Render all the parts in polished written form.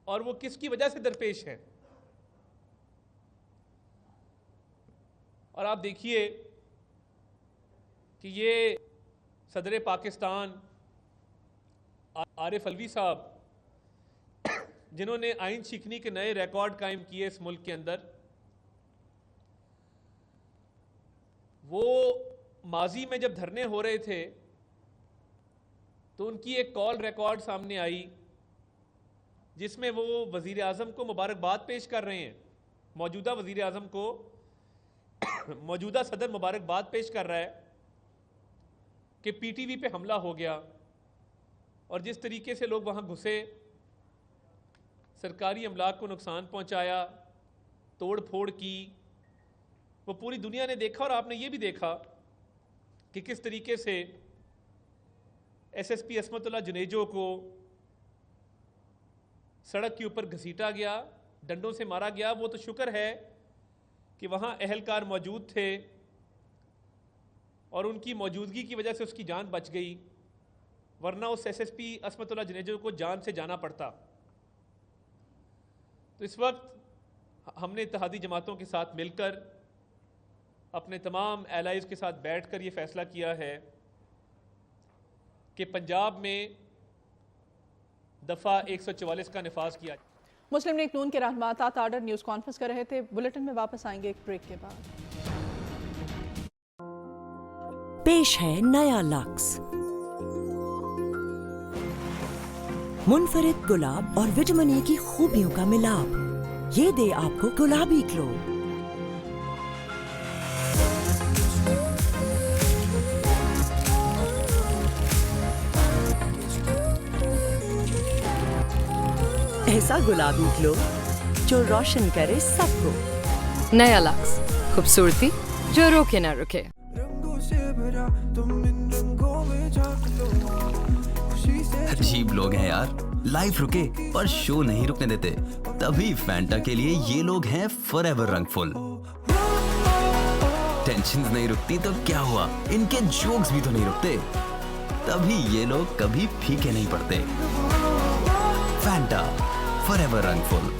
और वो किसकी वजह से दरपेश हैं। और आप देखिए कि ये सदर पाकिस्तान आरिफ अलवी साहब, जिन्होंने आइन शिकनी के नए रिकॉर्ड कायम किए इस मुल्क के अंदर, वो माजी में जब धरने हो रहे थे तो उनकी एक कॉल रिकॉर्ड सामने आई जिसमें वो वज़ीर आज़म को मुबारकबाद पेश कर रहे हैं। मौजूदा वज़ीर आज़म को मौजूदा सदर मुबारकबाद पेश कर रहा है कि पीटीवी पे हमला हो गया और जिस तरीके से लोग वहाँ घुसे, सरकारी अमलाक को नुकसान पहुँचाया, तोड़ फोड़ की, वो पूरी दुनिया ने देखा। और आपने ये भी देखा कि किस तरीके से एसएसपी असमतुल्लाह जुनेजो को सड़क के ऊपर घसीटा गया, डंडों से मारा गया। वो तो शुक्र है कि वहाँ अहलकार मौजूद थे और उनकी मौजूदगी की वजह से उसकी जान बच गई, वरना उस एसएसपी असमतुल्लाह जुनेजो को जान से जाना पड़ता। तो इस वक्त हमने इत्तेहादी जमातों के साथ मिलकर अपने तमाम एलाइज के साथ बैठकर ये फैसला किया है कि पंजाब में दफ़ा 144 का निफाज किया। मुस्लिम लीग नून के रहनुमा तात आर्डर न्यूज़ कॉन्फ्रेंस कर रहे थे। बुलेटिन में वापस आएंगे एक ब्रेक के बाद। पेश है नया लक्स, मुनफरिद गुलाब और विटामिन ए की खूबियों का मिलाप। ये दे आपको गुलाबी ग्लो। ऐसा गुलाबी ग्लो जो रोशन करे सबको। नया लक्स, खूबसूरती जो रोके ना रुके। अजीब लोग हैं यार, लाइफ रुके पर शो नहीं रुकने देते। तभी फैंटा के लिए ये लोग हैं फॉरएवर रंगफुल। टेंशन नहीं रुकती तो क्या हुआ, इनके जोक्स भी तो नहीं रुकते। तभी ये लोग कभी फीके नहीं पड़ते। Fanta forever रंगफुल।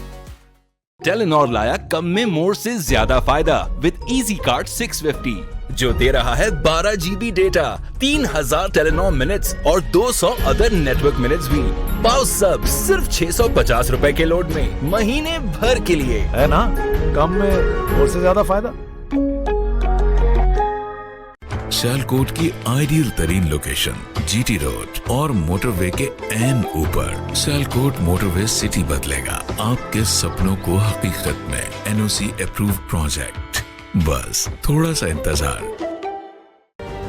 टेलीनॉर लाया कम में मोर से ज्यादा फायदा विद इजी कार्ड 650, जो दे रहा है 12 GB डेटा, 3000 टेलीनॉर मिनट्स और 200 अदर नेटवर्क मिनट्स भी। पाओ सब सिर्फ 650 रुपए के लोड में महीने भर के लिए, है ना? कम में और से ज्यादा फायदा। सियालकोट की आइडियल तरीन लोकेशन जीटी रोड और मोटरवे के एन ऊपर। सियालकोट मोटरवे सिटी बदलेगा आपके सपनों को हकीकत में। एनओसी अप्रूव प्रोजेक्ट, बस थोड़ा सा इंतजार।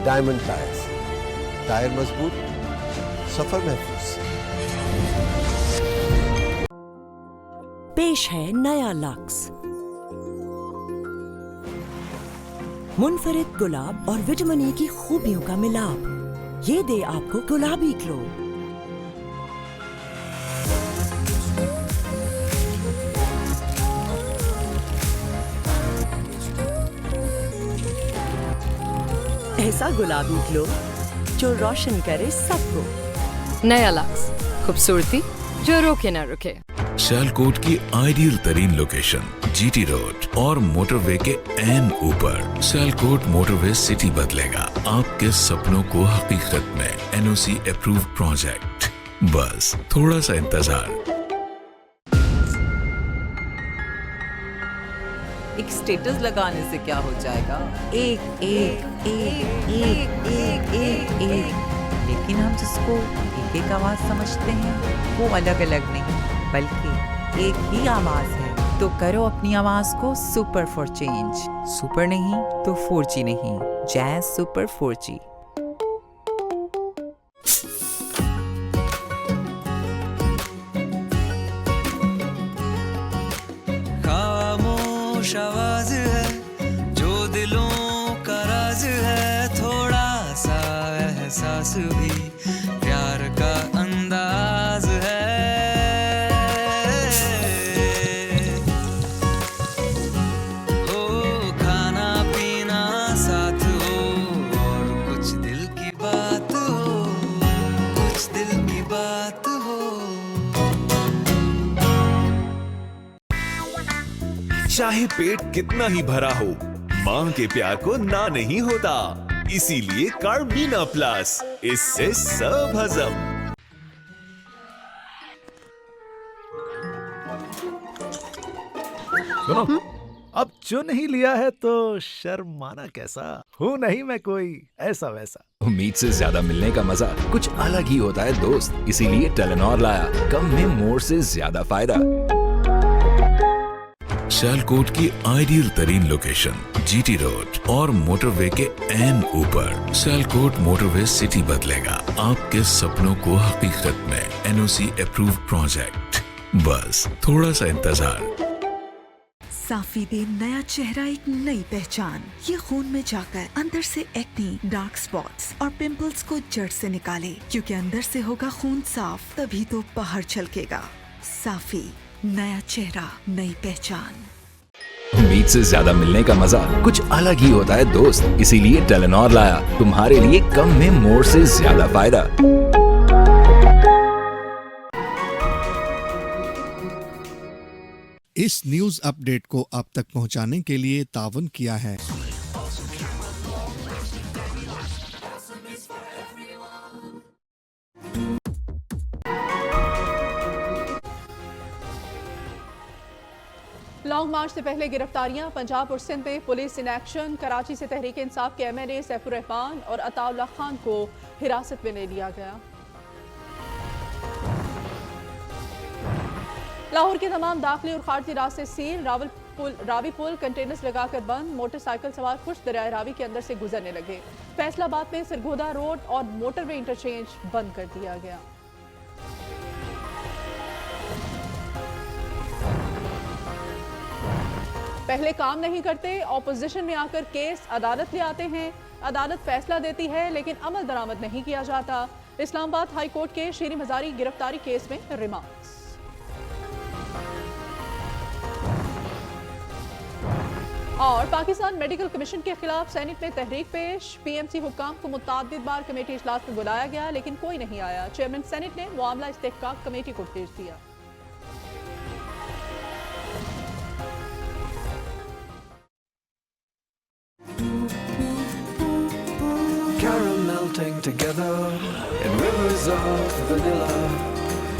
डायमंड टायर्स, टायर मजबूत, सफर महफूज। पेश है नया लक्स, मुनफरिद गुलाब और विटामिन ए की खूबियों का मिलाप। ये दे आपको गुलाबी ग्लो। ऐसा गुलाबी ग्लो जो रोशन करे सबको। नया लक्स, खूबसूरती जो रोके ना रुके। सियालकोट की आइडियल तरीन लोकेशन जीटी रोड और मोटरवे के एन ऊपर। सियालकोट मोटरवे सिटी बदलेगा आपके सपनों को हकीकत में। एनओसी अप्रूव प्रोजेक्ट, बस थोड़ा सा इंतजार। एक स्टेटस लगाने से क्या हो जाएगा? एक एक एक एक एक एक एक, लेकिन हम जिसको एक एक आवाज समझते हैं वो अलग अलग नहीं बल्कि एक ही आवाज है। तो करो अपनी आवाज को सुपर फॉर चेंज। सुपर नहीं तो 4G नहीं, जैज़ सुपर 4G। खामोश आवाज है जो दिलों का राज है, थोड़ा सा एहसास भी प्यार का अंदाज है। हो खाना पीना साथ हो और कुछ चाहे पेट कितना ही भरा हो, माँ के प्यार को ना नहीं होता। इसीलिए कार्बीना प्लस, इससे सब हजम। सुनो, अब चुन ही लिया है तो शर्माना कैसा? हूँ नहीं मैं कोई ऐसा वैसा। उम्मीद से ज्यादा मिलने का मजा कुछ अलग ही होता है दोस्त, इसीलिए टेलेनॉर लाया कम में मोर से ज्यादा फायदा। सियालकोट की आइडियल तरीन लोकेशन, जीटी रोड और मोटरवे के एन ऊपर। सियालकोट मोटरवे सिटी बदलेगा आपके सपनों को हकीकत में। एनओसी अप्रूव्ड प्रोजेक्ट, बस थोड़ा सा इंतजार। साफी दे नया चेहरा, एक नई पहचान। ये खून में जाकर अंदर से एक्ने, डार्क स्पॉट्स और पिंपल्स को जड़ से निकाले, क्योंकि अंदर से होगा खून साफ, तभी तो बाहर छलकेगा। साफी, नया चेहरा, नई पहचान। उम्मीद से ज्यादा मिलने का मजा कुछ अलग ही होता है दोस्त, इसीलिए टेलेनॉर लाया तुम्हारे लिए कम में मोर से ज्यादा फायदा। इस न्यूज अपडेट को आप तक पहुंचाने के लिए तावन किया है लॉन्ग मार्च से पहले गिरफ्तारियां। पंजाब और सिंध में पुलिस इन एक्शन। कराची से तहरीक इंसाफ के एमएनए सैफुर रहमान और अताउल्लाह खान को हिरासत में ले लिया गया। लाहौर के तमाम दाखिली और खारजी रास्ते सील। रावी पुल कंटेनर्स लगाकर बंद। मोटरसाइकिल सवार खुश दरियाए रावी के अंदर से गुजरने लगे। फैसलाबाद में सरगोदा रोड और मोटरवे इंटरचेंज बंद कर दिया गया। पहले काम नहीं करते, ऑपोजिशन में आकर केस अदालत ले आते हैं। अदालत फैसला देती है लेकिन अमल दरामद नहीं किया जाता। इस्लामाबाद हाई कोर्ट के शीरी मजारी गिरफ्तारी केस में रिमांड्स। और पाकिस्तान मेडिकल कमीशन के खिलाफ सेनेट में तहरीक पेश। पीएमसी हुक्काम को मुताद्दिद बार कमेटी इजलास में बुलाया गया लेकिन कोई नहीं आया। चेयरमैन सेनेट ने मामला इस्तेहकाक कमेटी को भेज दिया। Melting together in rivers of vanilla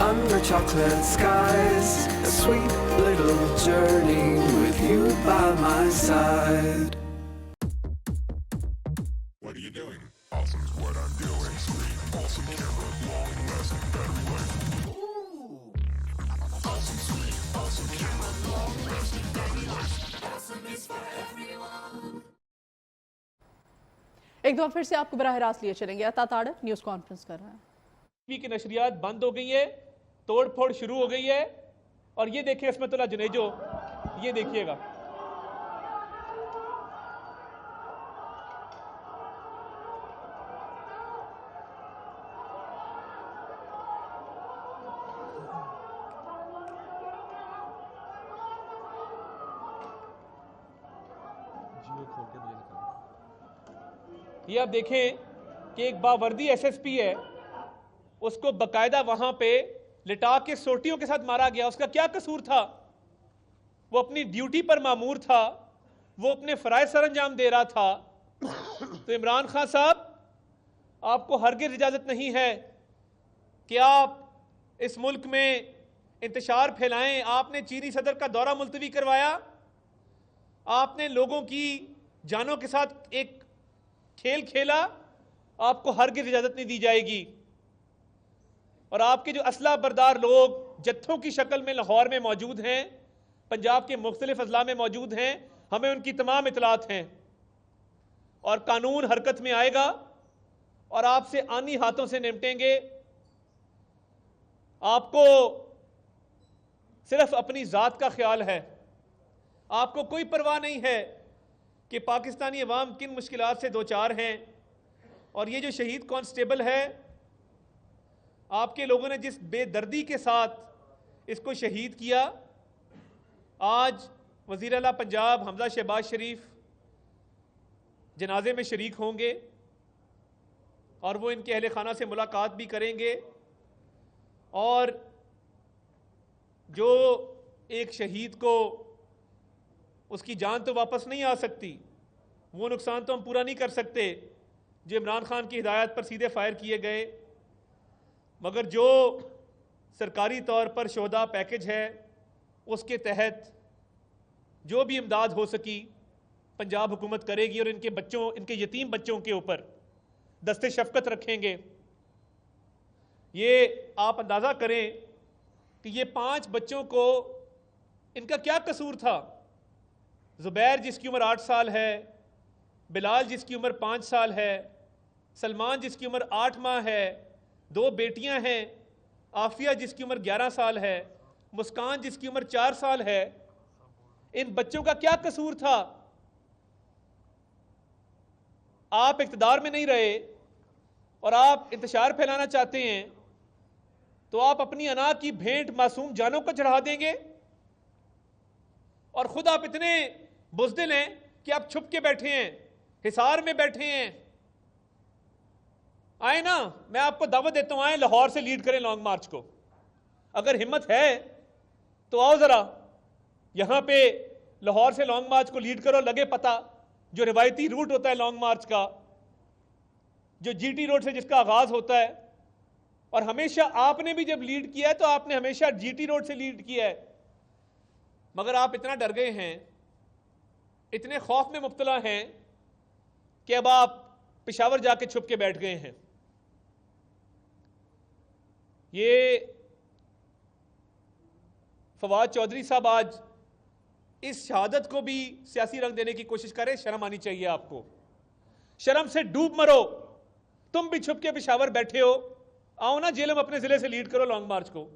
under chocolate skies, a sweet little journey with you by my side. What are you doing? Awesome is what I'm doing. Sweet, awesome camera, long lasting battery life. Awesome, sweet, awesome camera, long lasting battery life. Awesome is for everyone. एक बार फिर से आपको बराह रास्त लिए चलेंगे। अता Tarar news conference कर रहा है। टीवी की नशरियात बंद हो गई है, तोड़ फोड़ शुरू हो गई है। और ये देखिए इसमतुल्लाह जुनेजो, ये देखिएगा, ये आप देखें कि एक बावर्दी एसएसपी है, उसको बकायदा वहां पे लिटा के सोटियों के साथ मारा गया। उसका क्या कसूर था? वो अपनी ड्यूटी पर मामूर था, वो अपने फराइज सरअंजाम दे रहा था। तो इमरान खान साहब, आपको हरगिज़ इजाजत नहीं है कि आप इस मुल्क में इंतशार फैलाएं। आपने चीनी सदर का दौरा मुलतवी करवाया, आपने लोगों की जानों के साथ एक खेल खेला। आपको हरगिज़ इजाजत नहीं दी जाएगी। और आपके जो असला बरदार लोग जत्थों की शक्ल में लाहौर में मौजूद हैं, पंजाब के मुख्तलिफ अजला में मौजूद हैं, हमें उनकी तमाम इतलात हैं। और कानून हरकत में आएगा और आपसे आनी हाथों से निपटेंगे। आपको सिर्फ अपनी ज़ात का ख्याल है, आपको कोई परवाह नहीं है कि पाकिस्तानी अवाम किन मुश्किलात से दो चार हैं। और ये जो शहीद कांस्टेबल है, आपके लोगों ने जिस बेदर्दी के साथ इसको शहीद किया, आज वज़ीर आला पंजाब हमजा शहबाज शरीफ जनाजे में शरीक होंगे और वो इनके अहले खाना से मुलाकात भी करेंगे। और जो एक शहीद को उसकी जान तो वापस नहीं आ सकती, वो नुकसान तो हम पूरा नहीं कर सकते जो इमरान खान की हिदायत पर सीधे फायर किए गए। मगर जो सरकारी तौर पर शोहदा पैकेज है उसके तहत जो भी इमदाद हो सकी पंजाब हुकूमत करेगी और इनके बच्चों, इनके यतीम बच्चों के ऊपर दस्ते शफकत रखेंगे। ये आप अंदाज़ा करें कि ये 5 बच्चों को इनका क्या कसूर था। ज़ुबैर जिसकी उम्र 8 साल है, बिलाल जिसकी उम्र 5 साल है, सलमान जिसकी उम्र 8 माह है, 2 बेटियां हैं, आफिया जिसकी उम्र 11 साल है, मुस्कान जिसकी उम्र 4 साल है। इन बच्चों का क्या कसूर था? आप इक़्तिदार में नहीं रहे और आप इंतशार फैलाना चाहते हैं, तो आप अपनी अना की भेंट मासूम जानों को चढ़ा देंगे और खुद आप इतने बुज़दिल हैं कि आप छुप के बैठे हैं, हिसार में बैठे हैं। आए ना, मैं आपको दावत देता हूं, आए लाहौर से लीड करें लॉन्ग मार्च को। अगर हिम्मत है तो आओ जरा यहां पे लाहौर से लॉन्ग मार्च को लीड करो। लगे पता जो रिवायती रूट होता है लॉन्ग मार्च का, जो जीटी रोड से जिसका आगाज होता है, और हमेशा आपने भी जब लीड किया है तो आपने हमेशा जीटी रोड से लीड किया है। मगर आप इतना डर गए हैं, इतने खौफ में मुब्तला हैं कि अब आप पेशावर जाके छुप के बैठ गए हैं। ये फवाद चौधरी साहब आज इस शहादत को भी सियासी रंग देने की कोशिश करें। शर्म आनी चाहिए आपको, शर्म से डूब मरो। तुम भी छुप के पेशावर बैठे हो, आओ ना जेल में अपने जिले से लीड करो लॉन्ग मार्च को।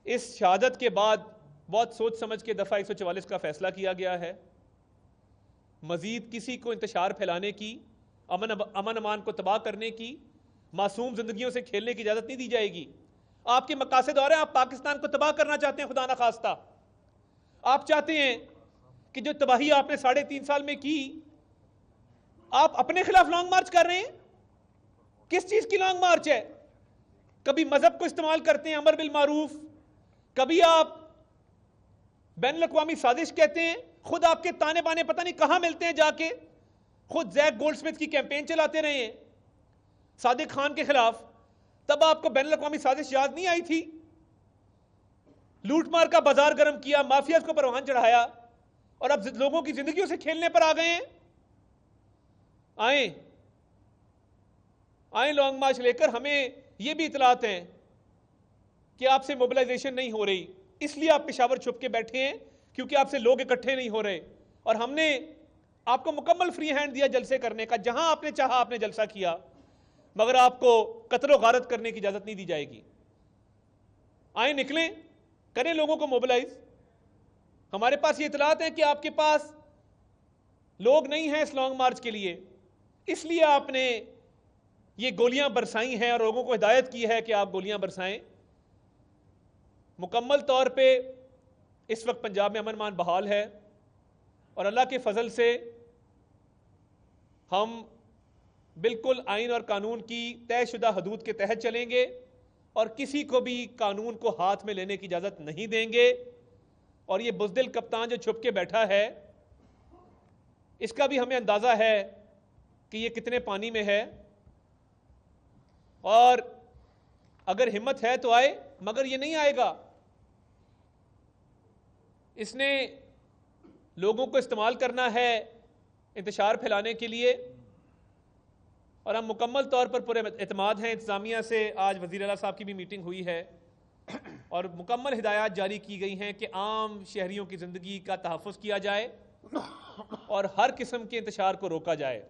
इस शहादत के बाद बहुत सोच समझ के दफा 144 का फैसला किया गया है। मजीद किसी को इंतशार फैलाने की, अमन अमान को तबाह करने की, मासूम जिंदगियों से खेलने की इजाजत नहीं दी जाएगी। आपके मकासद और हैं, आप पाकिस्तान को तबाह करना चाहते हैं, खुदा ना खास्ता। आप चाहते हैं कि जो तबाही आपने 3.5 साल में की, आप अपने खिलाफ लॉन्ग मार्च कर रहे हैं। किस चीज की लॉन्ग मार्च है? कभी मजहब को इस्तेमाल करते हैं, अमर बिल मारूफ, कभी आप बैन अल-अक़वामी साजिश कहते हैं। खुद आपके ताने बाने पता नहीं कहां मिलते हैं जाके। खुद जैक गोल्डस्मिथ की कैंपेन चलाते रहे हैं सादिक खान के खिलाफ, तब आपको बैन अल-अक़वामी साजिश याद नहीं आई थी? लूटमार का बाजार गर्म किया, माफिया को परवान चढ़ाया, और अब लोगों की जिंदगियों से खेलने पर आ गए हैं। आए लॉन्ग मार्च लेकर। हमें यह भी इतलात हैं कि आपसे मोबिलाइजेशन नहीं हो रही, इसलिए आप पेशावर छुप के बैठे हैं, क्योंकि आपसे लोग इकट्ठे नहीं हो रहे। और हमने आपको मुकम्मल फ्री हैंड दिया जलसे करने का, जहां आपने चाहा आपने जलसा किया, मगर आपको कत्ल व गारत करने की इजाजत नहीं दी जाएगी। आए निकलें, करें लोगों को मोबिलाइज। हमारे पास ये इतलात है कि आपके पास लोग नहीं हैं इस लॉन्ग मार्च के लिए, इसलिए आपने ये गोलियां बरसाई हैं और लोगों को हिदायत की है कि आप गोलियां बरसाएं। मुकम्मल तौर पे इस वक्त पंजाब में अमन मान बहाल है और अल्लाह के फजल से हम बिल्कुल आइन और कानून की तयशुदा हदूद के तहत चलेंगे और किसी को भी कानून को हाथ में लेने की इजाज़त नहीं देंगे। और ये बुज़दिल कप्तान जो छुप के बैठा है, इसका भी हमें अंदाज़ा है कि ये कितने पानी में है, और अगर हिम्मत है तो आए, मगर ये नहीं आएगा। इसने लोगों को इस्तेमाल करना है इंतशार फैलाने के लिए, और हम मुकम्मल तौर पर पूरे एतमाद हैं इंतज़ामिया से। आज वज़ीर आला साहब की भी मीटिंग हुई है और मुकम्मल हिदायत जारी की गई हैं कि आम शहरियों की ज़िंदगी का तहफ़्फ़ुज़ किया जाए और हर किस्म के इंतशार को रोका जाए।